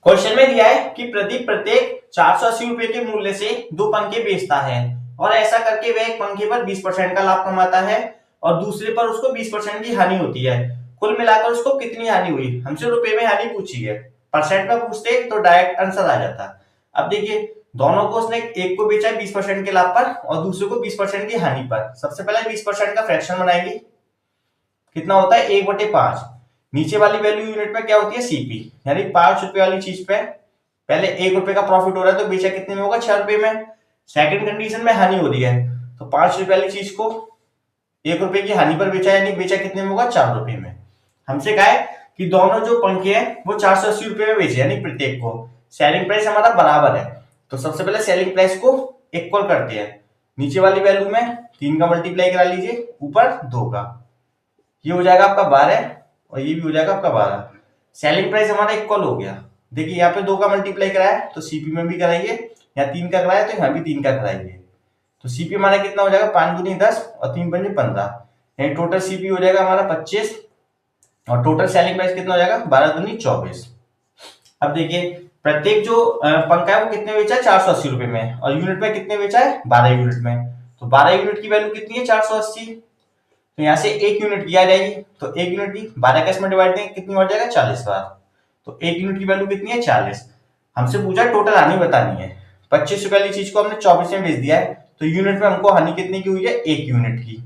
Question में दिया है कि प्रदीप प्रत्येक 480 रुपए के मूल्य से 2 पंखे बेचता है और ऐसा करके वह एक पंखे पर 20% का लाभ कमाता है और दूसरे पर उसको 20% की हानि होती है। कुल मिलाकर उसको कितनी हानि हुई? हमसे रुपए में हानि पूछी है। परसेंट में पूछते तो डायरेक्ट आंसर आ जाता। अब देखिए, दोनों को उसने एक को बेचा है 20% के लाभ पर और दूसरे को 20% की हानि पर। सबसे पहले 20% का फ्रैक्शन बनाएंगे। कितना होता है? 1/5। नीचे वाली वैल्यू यूनिट में क्या होती है? सीपी, यानी 5 रुपए वाली चीज पे पहले 1 रुपए का प्रॉफिट हो रहा है तो बेचा कितने में होगा? 6 रुपए में। सेकंड कंडीशन में हानि हो रही है तो 5 रुपए वाली चीज को 1 रुपए की हानि पर बेचा, यानी बेचा कितने में होगा? 4 रुपए में। हमसे कहा है कि दोनों जो पंखे हैं वो 480 रुपए में बेचे, यानी प्रत्येक को। सेलिंग प्राइस हमारा बराबर है तो सबसे पहले सेलिंग प्राइस को इक्वल करते हैं। नीचे वाली वैल्यू में 3 का मल्टीप्लाई करा लीजिए, ऊपर 2 का। ये हो जाएगा आपका 12 और ये भी हो जाएगा आपका 12। सेलिंग प्राइस हमारा इक्वल हो गया। देखिए यहाँ पे 2 का मल्टीप्लाई कराया तो सीपी में भी कराइए, यहाँ 3 का कराया तो यहाँ भी 3 का कराइए। तो सीपी हमारा कितना हो जाएगा? 5 दूनी 10 और 3 पंजे 15, यानी टोटल सीपी हो जाएगा हमारा 25 और टोटल सेलिंग प्राइस कितना हो जाएगा? 12 दूनी 24। अब देखिए, प्रत्येक जो पंखा है वो कितने बेचा है? 480 रुपए में। और यूनिट में कितने बेचा है? 12 यूनिट में। तो 12 यूनिट की वैल्यू कितनी है? 480। तो यहाँ से 1 यूनिट की आ जाएगी तो 1 यूनिट की 12 का इसमें डिवाइड देंगे कितनी हो जाएगा? 40 बार। तो 1 यूनिट की वैल्यू कितनी है? 40। हमसे पूछा टोटल हानि बतानी है। 25 रुपए वाली चीज को हमने 24 में बेच दिया है तो यूनिट में हमको हानि कितनी की हुई है? 1 यूनिट की।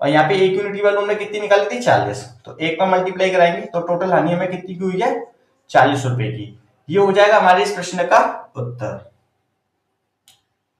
और यहाँ पे 1 यूनिट की वैल्यू हमने कितनी निकाली थी? 40। तो 1 का मल्टीप्लाई कराएंगे तो टोटल हानि हमें कितनी की हुई है? 40 रुपए की। ये हो जाएगा हमारे इस प्रश्न का उत्तर।